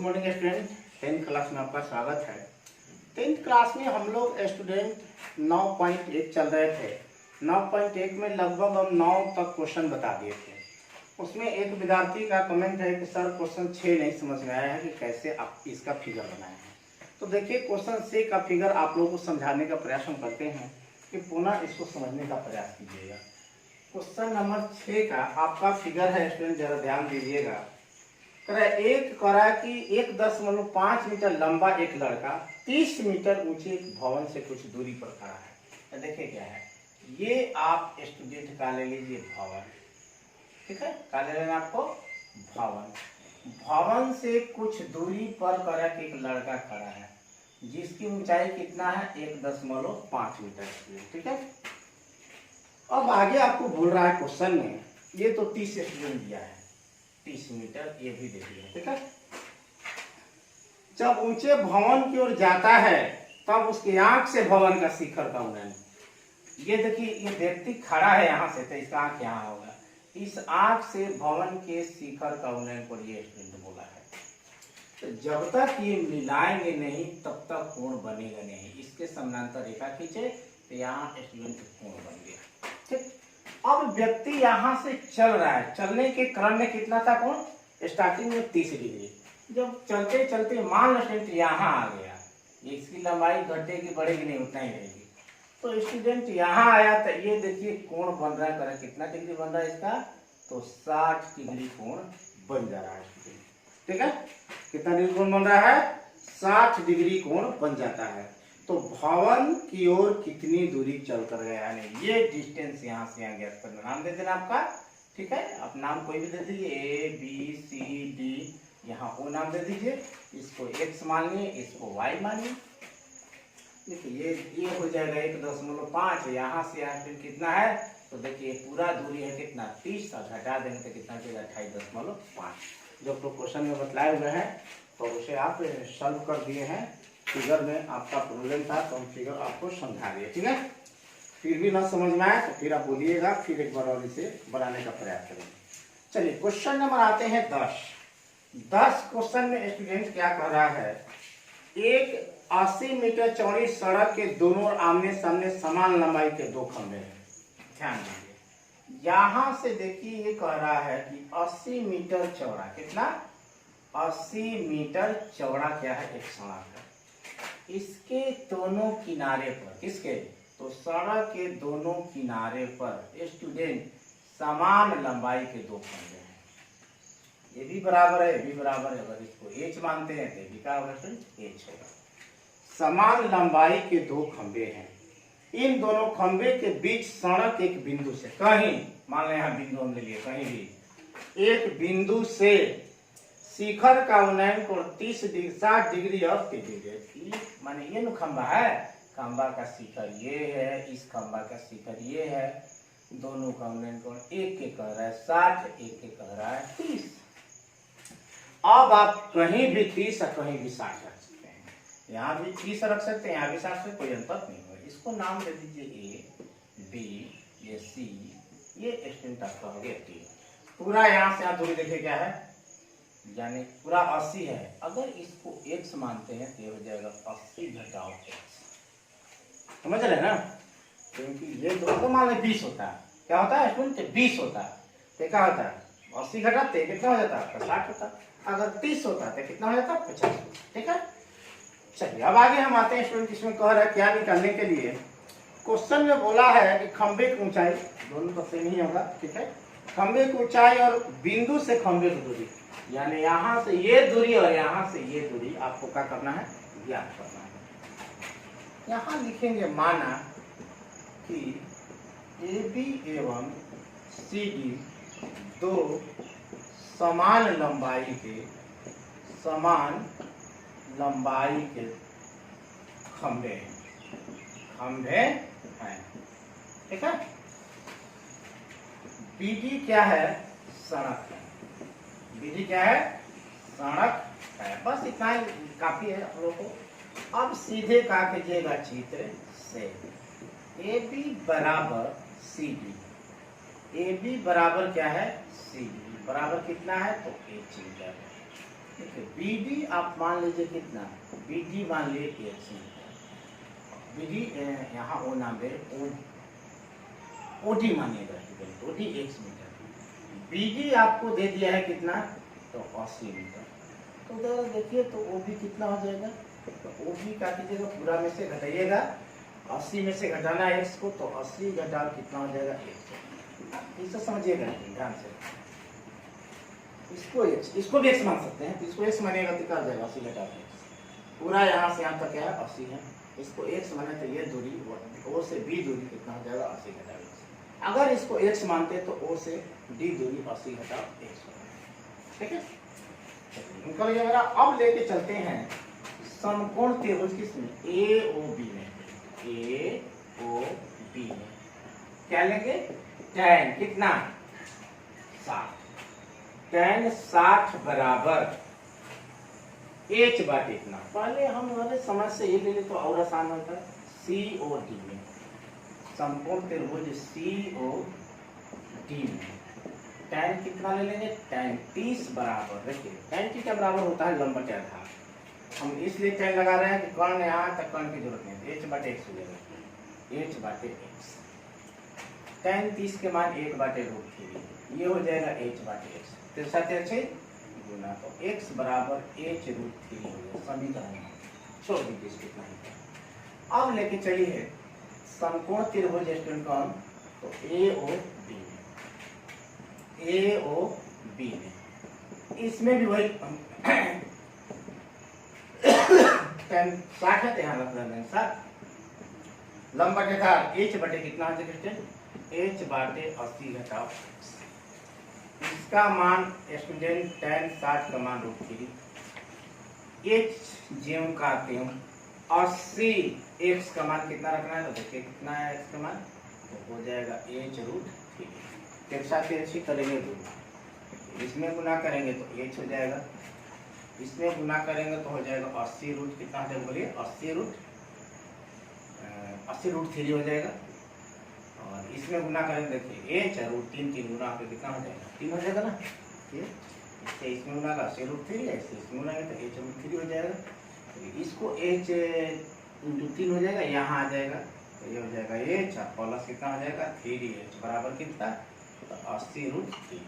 Morning student, 10th class में आपका स्वागत है। 10th क्लास में हम लोग स्टूडेंट 9.1 चल रहे थे। 9.1 में लगभग हम 9 तक क्वेश्चन बता दिए थे। उसमें एक विद्यार्थी का कमेंट है कि सर क्वेश्चन 6 नहीं समझ में आया है कि कैसे आप इसका फिगर बनाए हैं। तो देखिए क्वेश्चन 6 का फिगर आप लोगों को समझाने का प्रयास हम करते हैं कि पुनः इसको समझने का प्रयास कीजिएगा। क्वेश्चन नंबर 6 का आपका फिगर है स्टूडेंट, जरा ध्यान दीजिएगा। एक करा कि 1.5 मीटर लंबा एक लड़का 30 मीटर ऊंचे एक भवन से कुछ दूरी पर खड़ा है। देखिए क्या है, ये आप स्टूडेंट का ले लीजिए भवन, ठीक है, का ले लेना आपको भवन। भवन से कुछ दूरी पर करा कि एक लड़का खड़ा है जिसकी ऊंचाई कितना है 1.5 मीटर, ठीक है। अब आगे आपको बोल रहा है क्वेश्चन में, ये तो 30 स्टूडेंट दिया है, 30 मीटर ये भी दे दिया, ठीक है। जब ऊंचे भवन की ओर जाता है तब उसकी आंख से भवन का शिखर का उन्नयन, ये देखिए ये व्यक्ति खड़ा है यहाँ से तो इसका आंख यहाँ होगा, इस आंख से भवन के शिखर का उन्नयन को ये स्टूडेंट बोला है। तो जब तक ये मिलाएंगे नहीं तब तक कोण बनेगा नहीं। इसके समानांतर रेखा खींचे तो यहाँ स्टूडेंट कोण बन गया, ठीक। अब व्यक्ति यहाँ से चल रहा है, चलने के क्रम में कितना था कोण, स्टार्टिंग में 30 डिग्री। जब चलते चलते मान स्टूडेंट यहाँ आ गया, इसकी लंबाई घटेगी बढ़ेगी नहीं, उतना ही रहेगी। तो स्टूडेंट यहाँ आया तो ये देखिए कोण बन रहा है, कितना डिग्री बन रहा है इसका, तो 60 डिग्री कोण बन जा रहा है स्टूडेंट, ठीक है। कितना डिग्री कोण बन रहा है, 60 डिग्री कोण बन जाता है। तो भवन की ओर कितनी दूरी चल कर गया है, ये डिस्टेंस यहाँ से यहाँ गैस करना, नाम दे देना आपका, ठीक है। आप नाम कोई भी दे दीजिए, ए बी सी डी, यहाँ ओ नाम दे दीजिए, इसको x मानिए, इसको y मानिए। देखिए ये हो जाएगा 1.5, यहाँ से यहाँ फिर कितना है, तो देखिए पूरा दूरी है कितना 30 और घटा देंगे तो कितना देगा 28.5। जो क्वेश्चन में बतलाए हुए हैं तो उसे आप सॉल्व कर दिए हैं। फिगर में आपका प्रॉब्लम था तो हम फिगर आपको समझा दिए, ठीक है। फिर भी ना समझ में आए तो फिर आप बोलिएगा, फिर एक बार और इसे बनाने का प्रयास करेंगे। चलिए क्वेश्चन नंबर आते हैं 10 क्वेश्चन में स्टूडेंट क्या कर रहा है, एक 80 मीटर चौड़ी सड़क के दोनों आमने सामने समान लंबाई के दो खंभे हैं। ध्यान दीजिए, यहां से देखिए ये कह रहा है कि 80 मीटर चौड़ा, कितना 80 मीटर चौड़ा क्या है एक सड़क है। इसके दोनों किनारे पर, किसके, तो सड़क के दोनों किनारे पर स्टूडेंट समान लंबाई के दो खंभे हैं। ये भी बराबर है, ये भी बराबर है। अगर इसको h मानते हैं तो भी क्या होगा स्टूडेंट, h होगा। समान लंबाई के दो खंभे हैं, इन दोनों खंभे के बीच सड़क एक बिंदु से, कहीं मान लें यहाँ बिंदु हम ले लिए, कहीं भी एक बिंदु से शिखर का उन्नयन कोण 60 डिग्री और 30 डिग्री, माने ये खंभा है, खंभा का शिखर ये है, इस खंभा का शिखर ये है, दोनों का उन्नयन कोण एक के कह रहा है 60, एक के कह रहा है 30। अब आप कहीं भी 30 और कहीं भी 60 रख सकते हैं, यहाँ भी 30 रख सकते हैं, यहाँ भी 60 से कोई अंतर नहीं होगा। इसको नाम दे दीजिए ए बी, ये सी, ये स्टूडेंट आपका हो गया टी। पूरा यहाँ से यहाँ दूरी देखिए क्या है, यानी पूरा 80 है। अगर इसको x मानते हैं तो ये हो जाएगा 80 घटाओ x, समझ रहे ना, क्योंकि ये दोनों मान लें 20 होता है, क्या होता है स्टूडेंट 20 होता है, तो क्या होता है 80 घटाते कितना हो जाता है 60 होता है। अगर 30 होता है तो कितना हो जाता है 50, ठीक है। चलिए अब आगे हम आते हैं स्टूडेंट, इसमें कह रहा है क्या निकालने के लिए। क्वेश्चन में बोला है कि खंभे की ऊंचाई, दोनों तो सेम ही होगा, ठीक है। खंभे की ऊंचाई और बिंदु से खंभे की दूरी, यानी यहाँ से ये दूरी और यहाँ से ये दूरी आपको क्या करना है, ज्ञात करना है। यहाँ लिखेंगे माना कि AB एवं CD दो समान लंबाई के खंभे हैं, ठीक है। BD क्या है, सड़क है, BD क्या है, सड़क है। बस इतना ही काफी है आप लोगों को। अब सीधे क्या कीजिएगा चित्र से, AB बराबर CD, AB बराबर क्या है CD, बराबर कितना है तो 1 मीटर, बीडी आप मान लीजिए कितना, बीडी मान लीजिए x मीटर, बीडी यहाँ ओ नाम दे, ओडी मानिएगा, ओडी x मीटर, बीडी आपको दे दिया है कितना, तो 80 मीटर। तो उधर देखिए तो ओबी कितना हो जाएगा, तो ओबी काटिएगा, पूरा में से घटाइएगा, 80 में से घटाना है x को, तो 80 घटाओ कितना हो जाएगा 100। इसे समझिएगा ध्यान से, इसको भी x मान सकते हैं, इसको x मानिएगा तो क्या हो जाएगा 80 घटा x, पूरा यहाँ से यहाँ तक क्या है 80 है, इसको x माने तो ये दूरी o से b दूरी कितना हो जाएगा 80 घटा x। अगर इसको x मानते तो o से d दूरी 80 घटा x, ठीक है। इनका वगैरह अब लेके चलते हैं समकोण त्रिभुज किसमें, AOB में, AOB में क्या लेंगे, tan कितना 60, tan 60 बराबर h बाटे इतना। पहले हम वाले समझ से ये ले ले तो और आसान होता है, COD में, समकोण त्रिभुज COD में tan कितना ले लेंगे, tan 30 बराबर, देखिए tan की क्या बराबर होता है, लंबवत आधार। हम इसलिए tan लगा रहे हैं कि कर्ण यहाँ तक कर्ण की जरूरत नहीं, h बाटे x हो जाएगा, h बाटे x, tan 30 के मान 1 बाटे √3, ये हो जाएगा h बाटे x, तिरछा तिरछे गुना, तो x बराबर h √3 हो गया, समीकरण छोड़ दीजिए इसको इतना ही। अब लेके चलिए समकोण त्रिभुज कौन, तो AOB में, इसमें भी वही tan 60 है, ध्यान रखना 60, लंबवत आधार h बटे कितना हो जाएगा, h बाटे 80 घटाओ, इसका मान स्टूडेंट tan 60 का मान √3, h ज्यों का त्यों 80, x का मान कितना रखना है, तो देखिए कितना है x का मान, तो हो जाएगा h √3, तिरछा तिरछी करेंगे दूर, इसमें गुना करेंगे तो h हो जाएगा, इसमें गुना करेंगे तो हो जाएगा 80 रूट कितना हो जाएगा, बोलिए 80 रूट 3 हो जाएगा, और इसमें गुना करेंगे देखिए h √3, 3 गुना पे कितना हो जाएगा, 3 हो जाएगा ना, इससे इसमें गुना का 80 रूट 3 है, इससे इसमें गुना तो h √3 हो जाएगा, इसको h × 3 हो जाएगा, यहाँ आ जाएगा तो ये हो जाएगा h प्लस कितना हो जाएगा 3h बराबर कितना, तो 80 रूट 3,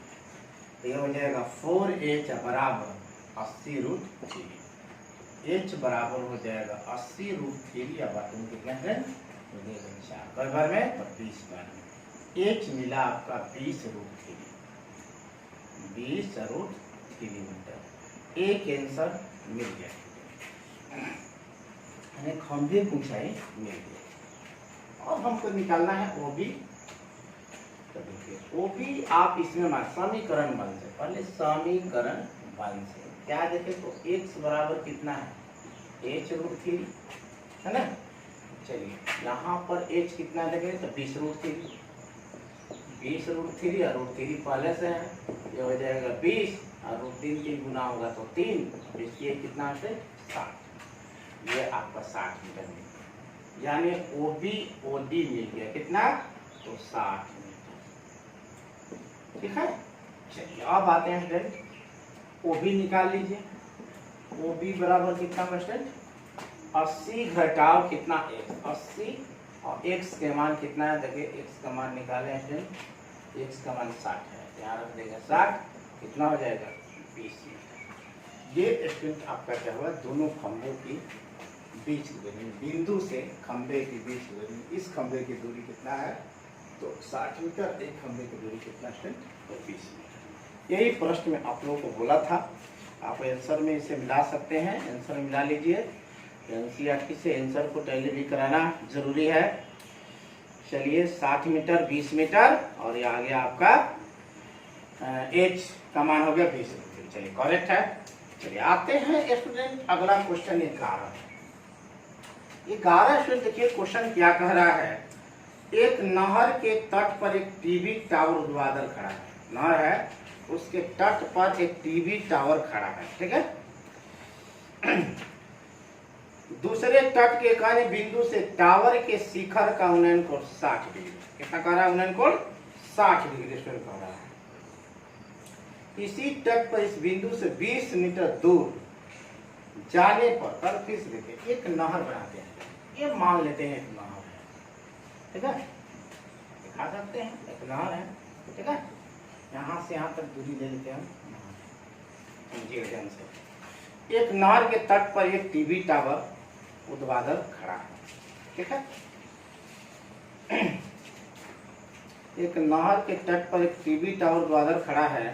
तो ये हो जाएगा 4h बराबर 80 रूट 3, h बराबर हो जाएगा 80 रूट 3 या बाटू कितना है, तो देखो 4 कई बार में, तो 20 बार में, h मिला आपका 20 रूट 3 मीटर, एक आंसर मिल गया, खंभे की ऊंचाई मिल गई। अब हमको निकालना है OB, तो देखिए OB आप इसमें समीकरण 1 से, पहले समीकरण 1 से क्या देखे, तो x बराबर कितना है, h √3 है ना, चलिए यहाँ पर h कितना देखे, तो 20 √3, 20 √3 और √3 पहले से है, ये हो जाएगा 20 और √3 3 गुना होगा तो 3, इसलिए कितना है 60, ये आपका 60 मीटर मिल गया, यानी OD मिल गया कितना, तो 60 मीटर, ठीक है। चलिए अब आते हैं स्टूडेंट, OB निकाल लीजिए, OB बराबर कितना स्टूडेंट, 80 घटाओ कितना x, 80 और x के मान कितना है, देखिए x का मान निकाले स्टूडेंट, x का मान 60 है, यहाँ रख देगा 60, कितना हो जाएगा 20 मीटर। ये स्टूडेंट आपका क्या हुआ, दोनों खंभों की बीच की दूरी, बिंदु से खंभे के बीच की दूरी, इस खंभे की दूरी कितना है, तो 60 मीटर, एक खंभे की दूरी कितना स्टूडेंट, तो 20 मीटर। यही प्रश्न में आप लोगों को बोला था, आप आंसर में इसे मिला सकते हैं, आंसर मिला लीजिए, एनसीईआरटी से आंसर को टैली भी कराना जरूरी है। चलिए 60 मीटर 20 मीटर और ये आ गया आपका h का मान हो गया 20 मीटर, चलिए करेक्ट है। चलिए आते हैं स्टूडेंट अगला क्वेश्चन 11 स्टूडेंट, देखिए क्वेश्चन क्या कह रहा है, एक नहर के तट पर एक टीवी टावर ऊर्ध्वाधर खड़ा है, नहर है उसके तट पर एक टीवी टावर खड़ा है, ठीक है। दूसरे तट के काने बिंदु से टावर के शिखर का उन्नयन कोण 60 डिग्री, कितना कह रहा है उन्नयन कोण 60 डिग्री स्टूडेंट कह रहा है। इसी तट पर इस बिंदु से 20 मीटर दूर जाने पर, और फिर से देखिए एक नहर बनाते हैं, ये मान लेते हैं एक नहर है, ठीक है, दिखा सकते हैं एक नहर है, ठीक है, यहाँ से यहाँ तक दूरी ले लेते हैं हम, समझिए ध्यान से। एक नहर के तट पर एक टीवी टावर ऊर्ध्वाधर खड़ा है, ठीक है, एक नहर के तट पर एक टीवी टावर ऊर्ध्वाधर खड़ा है।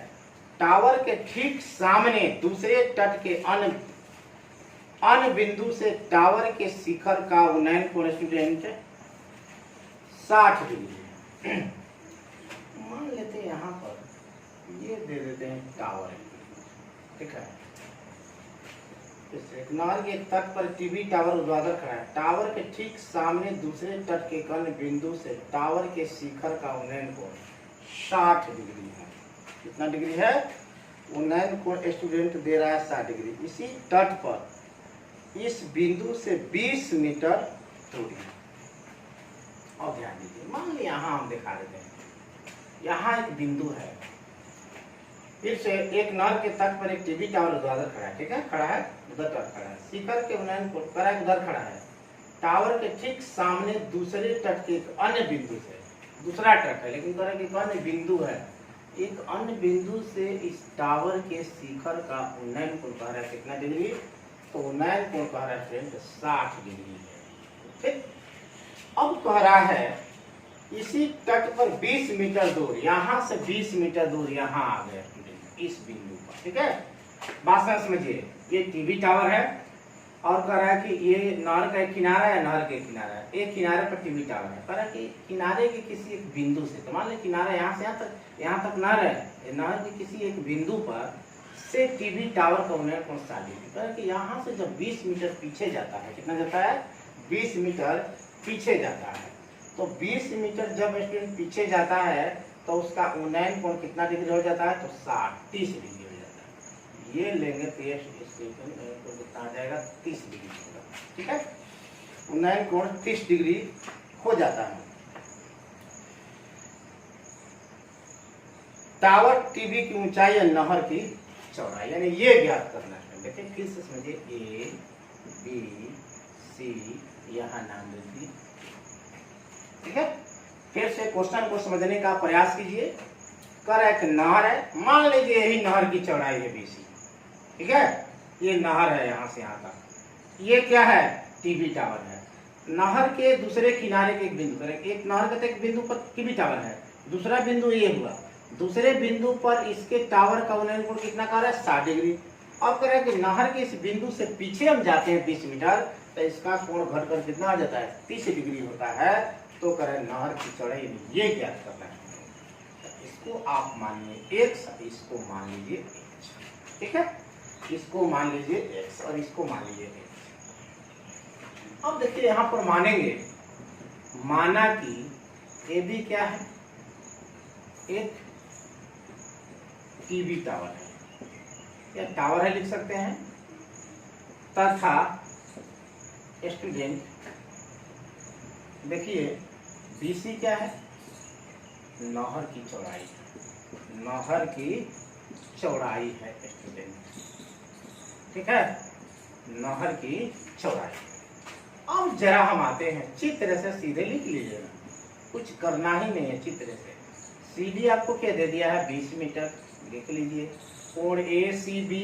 टावर के ठीक सामने दूसरे तट के अन्य बिंदु से टावर के शिखर का उन्नयन कोण स्टूडेंट 60 डिग्री है। मान लेते हैं यहाँ पर ये दे देते हैं टावर है, ठीक है, नहर के तट पर टीवी टावर ऊर्ध्वाधर खड़ा है। टावर के ठीक सामने दूसरे तट के अन्य बिंदु से टावर के शिखर का उन्नयन कोण 60 डिग्री है। कितना डिग्री है? उन्नयन कोण स्टूडेंट दे रहा है 60 डिग्री। इसी तट पर इस बिंदु से 20 मीटर दूरी है। और ध्यान दीजिए, मान लीजिए यहाँ हम दिखा देते हैं, यहाँ एक बिंदु है, फिर से एक नहर के तट पर एक टीवी टावर ऊर्ध्वाधर खड़ा है, ठीक है, खड़ा है, उधर तट खड़ा है, शिखर के उन्नयन कोण उधर खड़ा है। टावर के ठीक सामने दूसरे तट के एक अन्य बिंदु से, दूसरा तट है लेकिन उधर एक अन्य बिंदु है, एक अन्य बिंदु से इस टावर के शिखर का उन्नयन कोण कह रहा है कितना डिग्री? तो उन्नयन कोण कह रहा है 60 डिग्री है, ठीक। अब कह रहा है इसी तट पर 20 मीटर दूर, यहां से 20 मीटर दूर यहाँ आ गए इस बिंदु पर, ठीक है। बात समझिए, ये टीवी टावर है और कह रहा है कि ये नहर का एक किनारा है, नहर के किनारा है, एक किनारे पर टीवी टावर है। कह रहा है कि किनारे के किसी एक बिंदु से, तो मान लीजिए किनारा यहाँ से यहाँ तक नहर है, नहर के किसी एक बिंदु पर से टीवी टावर का उन्नयन कोण 60 डिग्री। कह रहा है कि यहाँ से जब 20 मीटर पीछे जाता है, कितना जाता है? 20 मीटर पीछे जाता है। तो 20 मीटर जब स्टूडेंट पीछे जाता है तो उसका उन्नयन कोण कितना डिग्री हो जाता है? तो 30 डिग्री हो जाता है। ये लेंगे तो कितना आ जाएगा? 30 डिग्री होगा, ठीक है। उन्नयन कोण 30 डिग्री हो जाता है। टावर टीवी की ऊंचाई या नहर की चौड़ाई, यानी ये ज्ञात करना है। देखिए फिर से समझिए, ए बी सी यहाँ नाम दे दी, ठीक है। फिर से क्वेश्चन को समझने का प्रयास कीजिए। कर एक नहर है, मान लीजिए यही नहर की चौड़ाई है बीसी, ठीक है, ये नहर है यहाँ से यहाँ तक। ये क्या है? टीवी टावर है। नहर के दूसरे किनारे के एक बिंदु पर, एक नहर के एक बिंदु पर टीवी टावर है, दूसरा बिंदु ये हुआ, दूसरे बिंदु पर इसके टावर का उन्नयन कोण कितना कर रहा है? 60 डिग्री। अब कह रहा है कि नहर के इस बिंदु से पीछे हम जाते हैं 20 मीटर, तो इसका कोण घटकर कितना आ जाता है? 30 डिग्री होता है। तो कह रहे हैं नहर की चौड़ाई ये ज्ञात करना है। इसको आप मानिए x, इसको मान लीजिए h, ठीक है, इसको मान लीजिए x और इसको मान लीजिए h। अब देखिए यहाँ पर मानेंगे, माना कि ए बी क्या है? एक टीवी टावर है, या टावर है लिख सकते हैं, तथा स्टूडेंट देखिए बीसी क्या है? नहर की चौड़ाई, नहर की चौड़ाई है स्टूडेंट, ठीक है, नहर की चौड़ाई। अब जरा हम आते हैं, चित्र से सीधे लिख लीजिएगा, कुछ करना ही नहीं है। चित्र से सीधी आपको क्या दे दिया है? 20 मीटर, लिख लीजिए। कोण ए सी बी,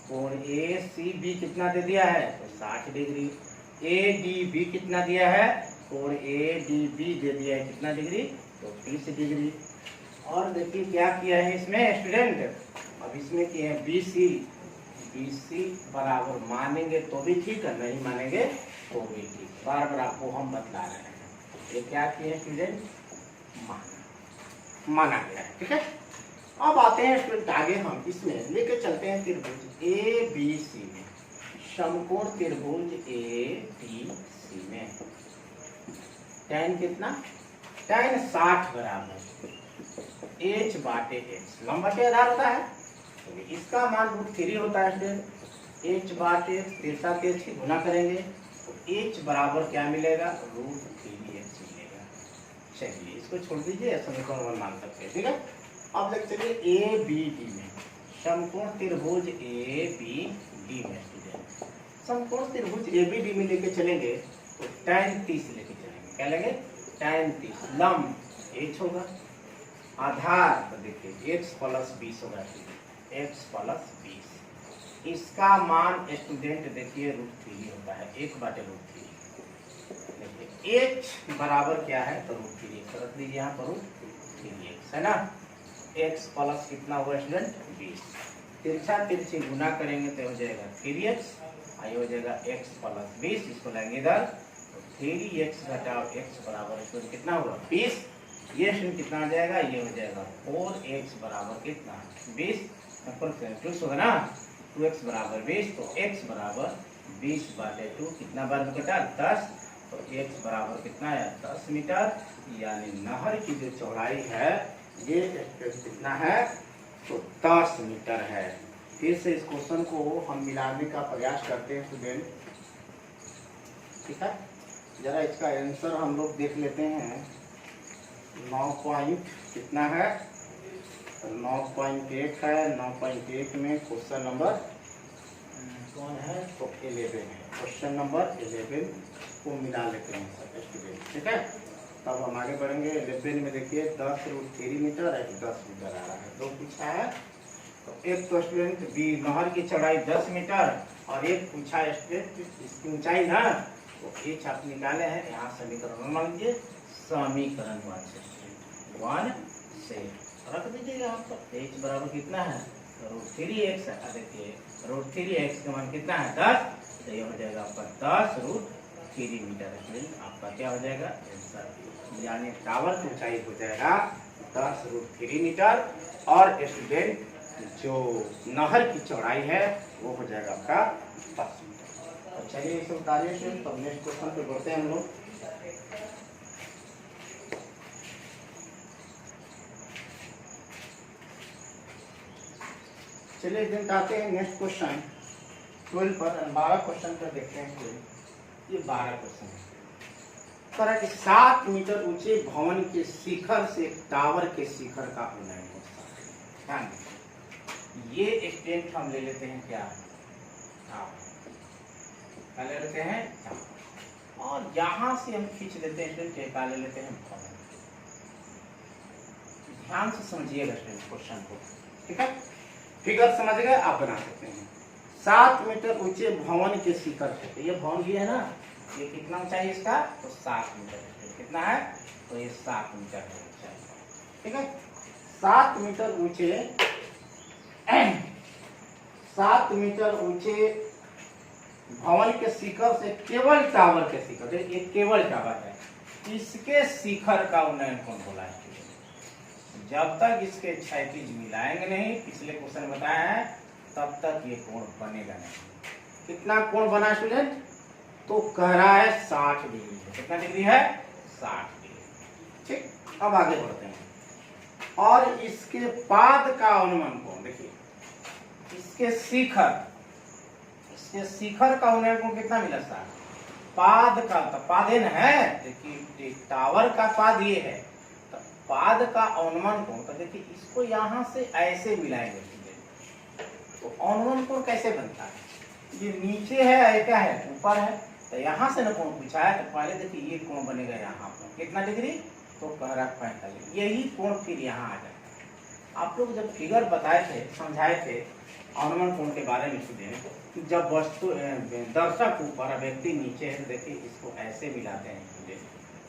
कोण ए सी बी कितना दे दिया है? तो 60 डिग्री। ए डी बी कितना दिया है? कोण ए डी बी दे दिया है कितना डिग्री? तो 30 डिग्री। और देखिए क्या किया है इसमें स्टूडेंट, अब इसमें किए हैं बी सी, बी सी बराबर मानेंगे तो भी ठीक है, नहीं मानेंगे तो भी ठीक, बार बार आपको हम बतला रहे हैं। ये क्या किए हैं स्टूडेंट? माना गया है, ठीक है। अब आते हैं स्टूडेंट आगे, हम इसमें लेके चलते हैं त्रिभुज ए बी सी में, समकोण त्रिभुज ए बी सी में tan कितना? tan 60 बराबर h बाटे x, लंबा के आधार होता है, तो इसका मान √3 होता है स्टूडेंट। h बाटे x, तिरछा के h गुना करेंगे तो h बराबर क्या मिलेगा? √3x मिलेगा। चलिए इसको छोड़ दीजिए, समीकरण 1 मान सकते हैं, ठीक है। अब देख चलिए ए बी डी में, समकोण त्रिभुज ए बी डी में स्टूडेंट, समकोण त्रिभुज ए बी डी में लेके चलेंगे तो tan 30 लेके चलेंगे। क्या लेंगे? tan 30। लंब h होगा, आधार तो देखिए x प्लस 20 होगा, x प्लस 20। इसका मान स्टूडेंट देखिए √3 होता है, 1/√3। देखिए h बराबर क्या है तो √3x रख दीजिए यहाँ पर, √3x है ना। x प्लस कितना हुआ स्टूडेंट? 20। तिरछा तिरछी गुना करेंगे तो हो जाएगा 3x, आई हो जाएगा x प्लस 20। इसको लेंगे इधर तो 3x घटाओ x बराबर स्टूडेंट कितना हुआ? 20। ये स्टूडेंट कितना आ जाएगा? ये हो जाएगा 4x बराबर कितना? 20 होगा ना, 2x बराबर 20। तो x बराबर 20/2 कितना बार में कटा? 10। तो x बराबर कितना है? 10 मीटर। यानी नहर की जो चौड़ाई है ये कितना है? तो 10 मीटर है। फिर से इस क्वेश्चन को हम मिलाने का प्रयास करते हैं स्टूडेंट, ठीक है। जरा इसका आंसर हम लोग देख लेते हैं। 9 पॉइंट कितना है? 9.1 है। 9.1 में क्वेश्चन नंबर कौन है? तो 11 है। क्वेश्चन नंबर 11 को मिला लेते हैं सब स्टूडेंट, ठीक है। तब हम आगे बढ़ेंगे। 11 में देखिए 10√3 मीटर है, 10 मीटर आ रहा है, दो पूछा है। तो एक तो स्टूडेंट बी नहर की चौड़ाई 10 मीटर और एक पूछा स्टूडेंट इसकी ऊंचाई ना, तो एच आप निकाले हैं। यहाँ समीकरण मान लीजिए, समीकरण 1 से रख दीजिएगा यहाँ पर। एच बराबर कितना है? √3x। देखिए √3x का मान कितना है? 10। तो ये हो जाएगा आपका 10√3 मीटर। आपका क्या हो जाएगा? आंसर। यानी टावर की ऊंचाई हो जाएगा 10√3 मीटर और स्टूडेंट जो नहर की चौड़ाई है वो हो जाएगा आपका 10 मीटर। तो चलिए इसे उतारिए स्टूडेंट। तो नेक्स्ट क्वेश्चन पे बढ़ते हैं हम लोग। चलिए स्टूडेंट आते हैं नेक्स्ट क्वेश्चन 12 पर। 12 क्वेश्चन पर देखते हैं। ये 12 क्वेश्चन है। 7 मीटर ऊंचे भवन के शिखर से टावर के शिखर का उन्नयन होता है। ये स्टेट हम ले लेते हैं क्या? क्या ले लेते हैं? और यहां से हम खींच लेते हैं क्या ले लेते हैं? भवन। ध्यान से समझिएगा क्वेश्चन को, ठीक है। फिगर समझ गए? आप बना सकते हैं। 7 मीटर ऊंचे भवन के शिखर से, तो ये भवन भी है ना, ये कितना ऊंचाई है इसका? तो 7 मीटर। कितना है? तो ये 7 मीटर है ऊंचाई, ठीक है। 7 मीटर ऊंचे 7 मीटर ऊंचे भवन के शिखर से केवल टावर के शिखर, ये केवल टावर है, इसके शिखर का उन्नयन कौन बोला है? जब तक इसके क्षैतिज मिलाएंगे नहीं, पिछले क्वेश्चन बताया है, तब तक ये कोण बनेगा नहीं। कितना कोण बना स्टूडेंट? तो कह रहा है 60 डिग्री। कितना डिग्री है? 60 डिग्री, ठीक। अब आगे बढ़ते हैं। और इसके पाद का अनुमान कोण देखिए, इसके शिखर का अनुमान कोण कितना मिला? 60। पाद का तो पाद है, देखिए टावर का पाद ये है, तो पाद का अनुमान कोण, तो देखिए इसको यहां से ऐसे मिलाएंगे, तो अनुमान कोण कैसे बनता है? ये नीचे है, क्या है? ऊपर है। तो यहाँ से ना कोण पूछा है, तो पहले देखिए ये कोण बनेगा यहाँ पर कितना डिग्री? तो कह रहा 45। यही कोण फिर यहाँ आ जाता है। आप लोग जब फिगर बताए थे, समझाए थे अनुमान कोण के बारे में स्टूडेंट, जब वस्तु दर्शक ऊपर व्यक्ति नीचे है, तो देखिए इसको ऐसे मिलाते हैं स्टूडेंट,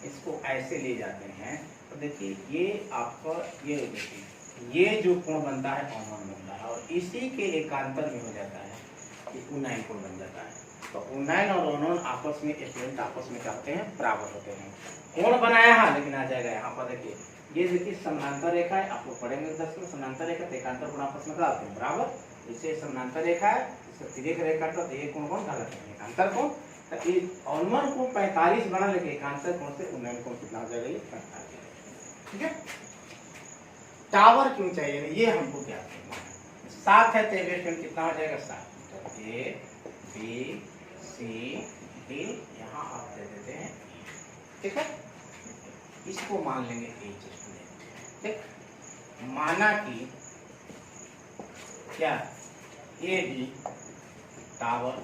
इसको ऐसे ले जाते हैं, तो देखिए ये आपका ये देखिए ये जो कोण बनता है अनुमान बनता है, और इसी के एकांतर में हो जाता है कि उन्नयन कोण बन जाता है। तो उन्नयन और अनुमान आपस में स्टूडेंट आपस में क्या होते हैं? बराबर होते हैं। कोण बनाया है, लेकिन आ जाएगा यहाँ पर देखिए, ये देखिए समानांतर रेखा है, आप लोग पढ़ेंगे 10 में। समानांतर रेखा तो एकांतर कोण आपस में कराते हैं बराबर। इसे समानांतर रेखा है, इसे तिर्यक रेखा, तो ये कोण कौन कहलाते हैं? एकांतर कोण। तो ये अनुमान कोण 45 बना, लेकिन एकांतर कोण से उन्नयन कोण कितना हो जाएगा? ये 45, ठीक है। टावर की ऊंचाई ये हमको क्या करना है? 7 है, तो एवेशन कितना हो जाएगा? 7 metre. A B C D, यहाँ आप दे देते हैं, ठीक है। इसको मान लेंगे एच स्टूडेंट, ठीक। माना कि क्या ए बी टावर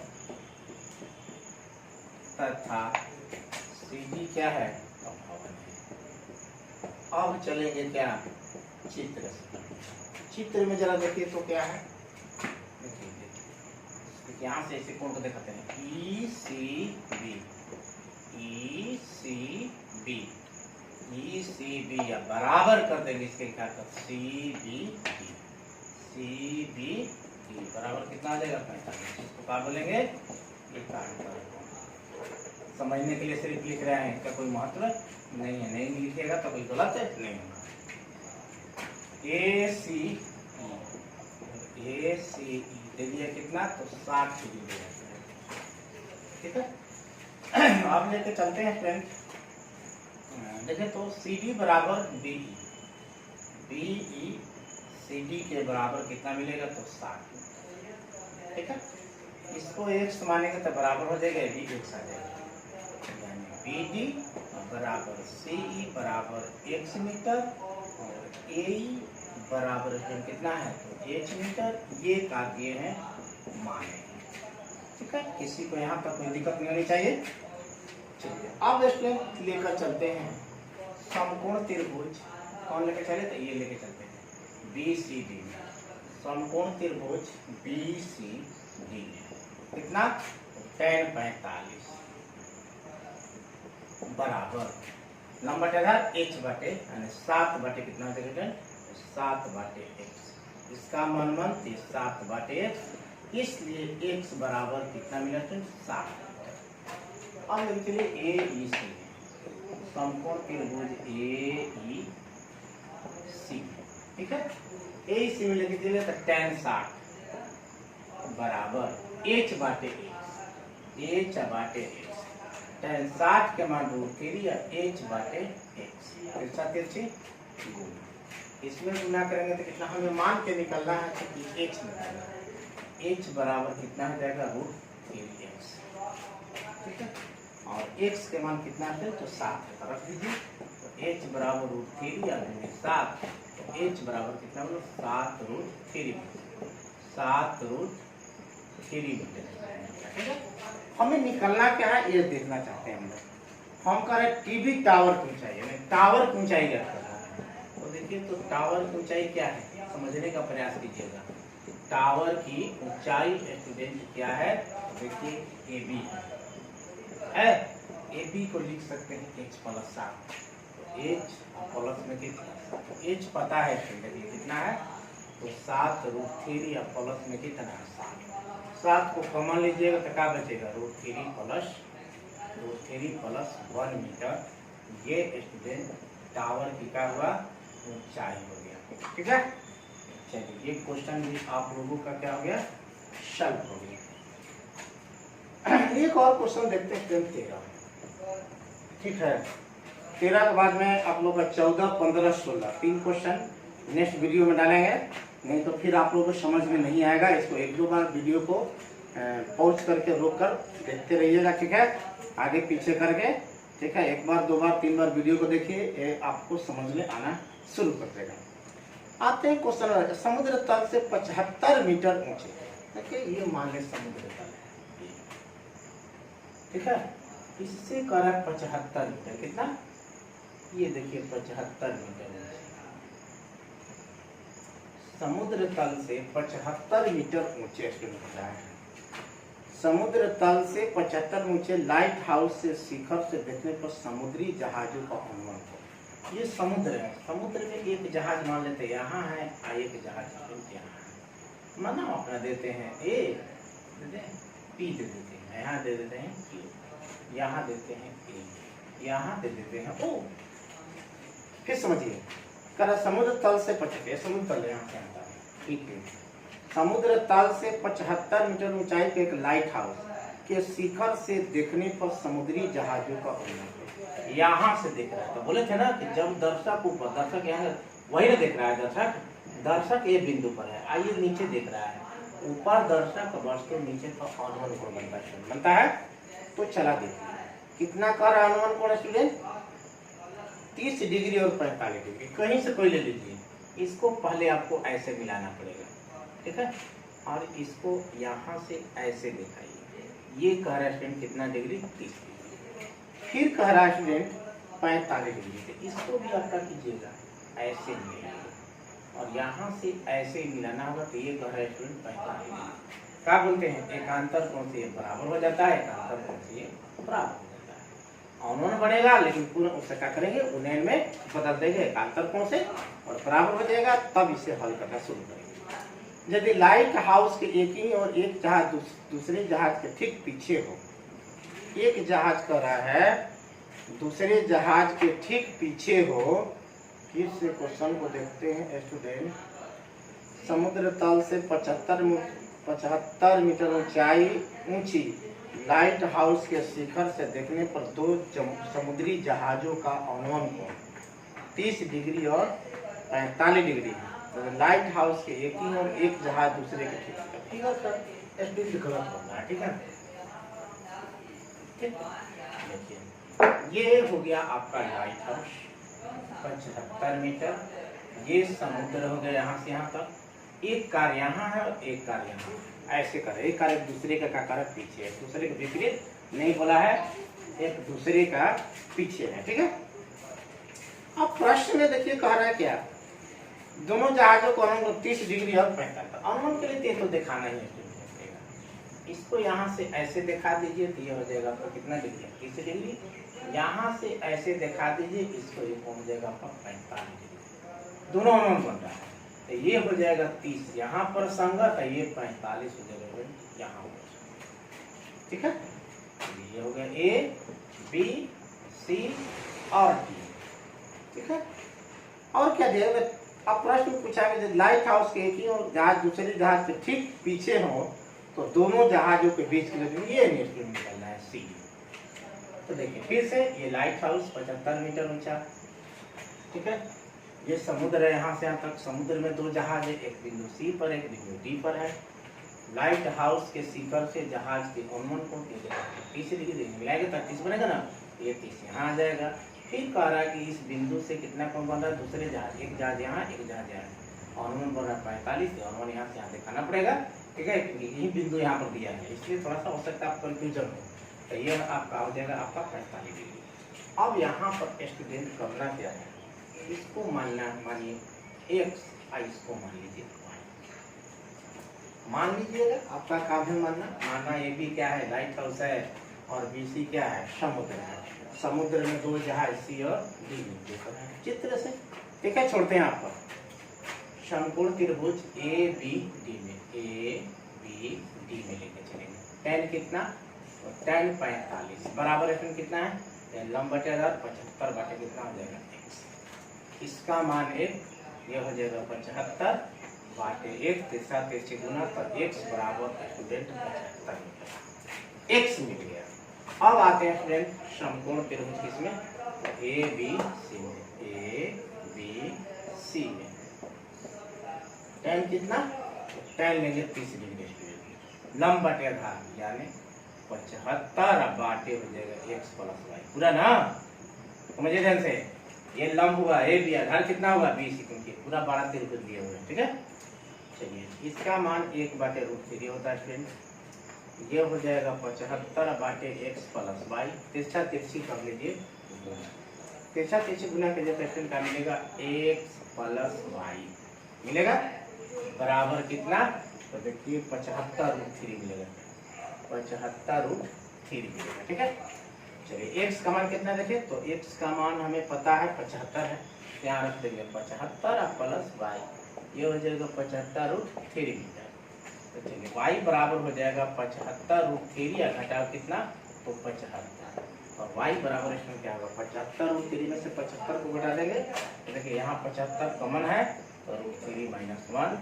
तथा सी डी क्या है भवन है। अब चलेंगे क्या चित्र से। चित्र में जरा देखिए तो क्या है, देखिए यहाँ से इसे कोण को दिखाते हैं E C B E C B E C B, या बराबर कर देंगे इसके क्या कर C B D C B D बराबर कितना आ जाएगा 45। इसको क्या बोलेंगे समझने के लिए सिर्फ लिख रहे हैं, इसका कोई महत्व नहीं है, नहीं लिखिएगा तो कोई गलत नहीं होगा। ए सी दे दिया कितना तो 60 डिग्री, ठीक है। आप लेके चलते हैं फ्रेंड, देखें तो सी डी बराबर बी ई सी डी के बराबर कितना मिलेगा तो 60, ठीक है। इसको x मानेंगे तो बराबर हो जाएगा बी x आ जाएगा, यानी बी डी बराबर सी ई बराबर x मीटर और ए ई बराबर कितना है तो h मीटर। ये का दिए हैं माने, ठीक है। किसी को यहाँ तक कोई दिक्कत नहीं होनी चाहिए। चलिए अब स्टूडेंट लेकर चलते हैं समकोण त्रिभुज। कौन लेके चले तो ये लेके चलते हैं बी सी डी, समकोण त्रिभुज बी सी डी कितना tan 45 बराबर लंबा टेढ़ा h बटे यानी 7 बटे कितना देगा 7 बटे x। इसका मन 7 बटे x, इसलिए x बराबर कितना मिला तो 7। अब लिख लिए ए ई सी, समकोण त्रिभुज ए ई सी, ठीक है। ए ई सी में लिख दिए तो tan 60 बराबर h बटे x, h बटे x, tan 60 के मान √3 या h बटे x, तिरछा तिरछी गुण। इसमें गुना करेंगे तो कितना हमें मान के निकलना है कि h निकलना है, h बराबर कितना हो जाएगा √3x, ठीक है। और x के मान कितना है तो 7 है, रख दीजिए तो h बराबर √3 या 7, तो h बराबर कितना मतलब 7√3 मीटर। हमें निकलना क्या है ये देखना चाहते हैं हम लोग। हम कह रहे टीवी टावर की ऊंचाई है, टावर की ऊंचाई ज्ञात करना है। तो देखिए तो टावर की ऊंचाई क्या है समझने का प्रयास कीजिएगा। टावर की ऊंचाई स्टूडेंट क्या है, देखिए ए बी है, ए बी को लिख सकते हैं h + 7, तो h प्लस में कितना h पता है स्टूडेंट कितना है तो 7√3 या प्लस में कितना 7 को कॉमन लीजिएगा तो क्या बचेगा √3 प्लस 1 मीटर। ये स्टूडेंट टावर की क्या हुआ ऊंचाई हो गया, ठीक है। चलिए ये क्वेश्चन भी आप लोगों का क्या हो गया सॉल्व हो गया। एक और क्वेश्चन देखते हैं 13, ठीक है। 13 के बाद में आप लोग का 14, 15, 16 3 क्वेश्चन नेक्स्ट वीडियो में डालेंगे, नहीं तो फिर आप लोगों को समझ में नहीं आएगा। इसको 1-2 बार वीडियो को पॉज करके रोक कर देखते रहिएगा, ठीक है, आगे पीछे करके, ठीक है। 1 बार 2 बार 3 बार वीडियो को देखिए, आपको समझ में आना शुरू कर देगा। आते हैं क्वेश्चन, समुद्र तल से 75 मीटर ऊंचे, देखिए ये मान ले समुद्र तल है, ठीक है। इससे करा 75 मीटर कितना, ये देखिए 75 मीटर समुद्र तल से 75 मीटर ऊंचे है। समुद्र तल से 75 ऊंचे लाइट हाउस से शिखर से देखने पर समुद्री जहाजों का अनुमान हो। ये समुद्र है, समुद्र में एक जहाज मान लेते हैं यहाँ है और एक जहाज यहाँ है, माना अपना देते हैं ए देते हैं पी दे देते हैं, यहाँ दे देते हैं ए, यहाँ देते हैं ए, यहाँ दे देते हैं ओ। फिर समझिए कर समुद्र तल से 75, समुद्र तल यहाँ से आता है, ठीक है। समुद्र तल से 75 मीटर ऊंचाई के एक लाइट हाउस के शिखर से देखने पर समुद्री जहाजों का उन्नयन यहाँ से देख रहा है। तो बोले थे ना कि जब दर्शक ऊपर, दर्शक यहाँ वही ना देख रहा है, दर्शक ये बिंदु पर है, आइए नीचे देख रहा है, ऊपर दर्शक वस्तु नीचे तो अनुमान कोण बनता है। तो चला देखिए कितना कर रहा है अनुमान कोण स्टूडेंट 30 डिग्री और 45 डिग्री, कहीं से कोई ले लीजिए, इसको पहले आपको ऐसे मिलाना पड़ेगा, ठीक है। और इसको यहाँ से ऐसे दिखाइए, ये कह रहा है स्टूडेंट कितना डिग्री, 30 डिग्री। फिर कह रहा है स्टूडेंट 45 डिग्री से, इसको भी आपका कीजिएगा ऐसे मिलाइए, और यहाँ से ऐसे मिलाना होगा, तो ये कह रहा है स्टूडेंट 45 डिग्री। क्या बोलते हैं, एकांतर कोण से बराबर हो जाता है, एकांतर कोण से बराबर हो जाता है। अनुमान बनेगा लेकिन पूरा उससे क्या करेंगे, उन्नयन में बदल देंगे एकांतर कोण से और बराबर हो जाएगा, तब इसे हल करना शुरू करेंगे। यदि लाइट हाउस के एक ही और एक जहाज दूसरे जहाज के ठीक पीछे हो, एक जहाज कर रहा है दूसरे जहाज के ठीक पीछे हो, फिर से क्वेश्चन को देखते हैं स्टूडेंट। समुद्र तल से 75 मीटर ऊंची लाइट हाउस के शिखर से देखने पर दो समुद्री जहाजों का अनुमान कोण 30 डिग्री और 45 डिग्री है। तो लाइट हाउस के एक ही और एक जहाज दूसरे के ठीक है सर, स्टूडेंट गलत होना है, ठीक है। देखिए ये हो गया आपका लाइट हाउस 75 मीटर, ये समुद्र हो गया यहाँ से यहाँ तक, एक कार यहाँ है और एक कार यहाँ, ऐसे कर एक कार एक दूसरे का कारक पीछे है, दूसरे के विपरीत नहीं बोला है, एक दूसरे का पीछे है, ठीक है। अब प्रश्न में देखिए कह रहा है क्या, दोनों जहाजों को अनुमान 30 डिग्री और 45, अनुमान के लिए तो दिखाना ही है। इसको यहाँ से ऐसे दिखा दीजिए तो ये हो जाएगा आपका कितना डिग्री, 30 डिग्री। यहाँ से ऐसे दिखा दीजिए, इसको ये हो जाएगा आपका 45 डिग्री, दोनों अनुमान बन रहा है, तो ये हो जाएगा 30 यहाँ पर संगत है, ये 45 हो जाएगा यहाँ हो, ठीक है। ये हो गया ए बी सी और डी, ठीक है। और क्या दिया, अब प्रश्न पूछा कि लाइट हाउस के एक ही और जहाज दूसरे जहाज के ठीक पीछे हो, तो दोनों जहाजों के बीच के लिए ये निकलना है सी। तो देखिए फिर से ये लाइट हाउस 75 मीटर ऊंचा, ठीक है। ये समुद्र है, यहाँ से यहाँ तक समुद्र में दो जहाज है, एक बिंदु सी पर एक बिंदु डी पर है। लाइट हाउस के शिखर से जहाज के अनुमान कोण 30 डिग्री मिलाएगा तो 30 बनेगा ना, ये 30 यहाँ आ जाएगा। फिर कह रहा है कि इस बिंदु से कितना कोण बन रहा है, दूसरे जहाज, एक जहाज यहाँ एक जहाज यहाँ, अनुमान बन रहा है 45, अनुमान यहाँ से यहाँ दिखाना पड़ेगा, ठीक है, क्योंकि यही बिंदु यहाँ पर दिया है, इसलिए थोड़ा सा हो सकता है आप कंफ्यूजन हो, तो ये आपका हो जाएगा आपका 45 डिग्री। अब यहाँ पर स्टूडेंट करना क्या है, इसको मानना, मानिए x, इसको मान लीजिए y, मान लीजिएगा, आपका काम है मानना ये भी क्या है, लाइट हाउस है, और BC क्या है, समुद्र है, समुद्र में दो जहाज C और D है चित्र से, ठीक है। छोड़ते हैं आपको समकोण त्रिभुज ABD में लेके चलेंगे, tan कितना, tan 45 बराबर है कितना है, लंब बटे आधार 75 बाटे कितना हो जाएगा x, इसका मान 1, ये हो जाएगा 75 बाटे 1, तीसरा 30 से गुना, तो x बराबर स्टूडेंट 75 x मिल गया। अब आते हैं स्टूडेंट समकोण त्रिभुज किसमें, ABC में tan कितना, tan लेंगे 30 डिग्री स्टूडेंट, लंब बटे आधार यानी 75 बाटे हो जाएगा x प्लस y, पूरा ना समझिए ध्यान से, ये लंब हुआ ए बी, आधार कितना होगा BC, क्योंकि पूरा 12 त्रिभुज दिए हुए हैं, ठीक है। चलिए इसका मान 1 बाटे √3 होता है स्टूडेंट, ये हो जाएगा 75 बाटे x प्लस y, तिरछा तिरछी कर लीजिए, तिरछा तिरछी गुना कीजिए तो स्टूडेंट का मिलेगा x प्लस y मिलेगा, बराबर कितना, तो देखिए 75√3 मिलेगा, 75√3 मिलेगा, ठीक है। चलिए x का मान कितना देखें, तो x का मान हमें पता है 75 है, यहाँ रख देंगे 75 प्लस y, ये हो जाएगा 75√3 मीटर। तो चलिए y बराबर हो जाएगा 75√3 या घटाओ कितना, तो 75, और y बराबर इसमें क्या होगा, 75√3 में से 75 को घटा देंगे, तो देखिए यहाँ 75 कॉमन है, तो √3 - 1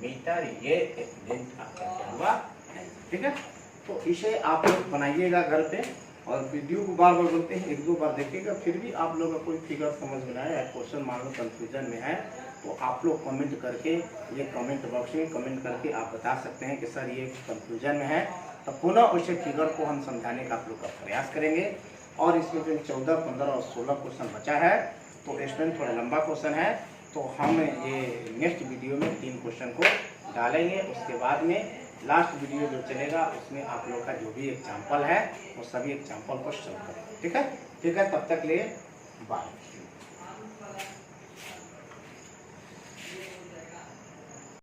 मीटर, ये स्टूडेंट आपका क्या हुआ, ठीक है। तो इसे आप लोग बनाइएगा घर पे, और वीडियो को बार बार बोलते हैं 1-2 बार देखिएगा, फिर भी आप लोग का कोई फिगर समझ में आए या क्वेश्चन मान लो कंफ्यूजन में है, तो आप लोग कमेंट करके, ये कमेंट बॉक्स में कमेंट करके आप बता सकते हैं कि सर ये कंफ्यूजन में है, तो पुनः उसे फिगर को हम समझाने का आप लोग का प्रयास करेंगे। और इसमें जो 14, 15 और 16 क्वेश्चन बचा है, तो स्टूडेंट थोड़ा लंबा क्वेश्चन है, तो हम ये नेक्स्ट वीडियो में 3 क्वेश्चन को डालेंगे। उसके बाद में लास्ट वीडियो जो चलेगा उसमें आप लोग का जो भी एग्जाम्पल है वो सभी एग्जाम्पल को सॉल्व करेंगे। ठीक है, तब तक लिए बाय।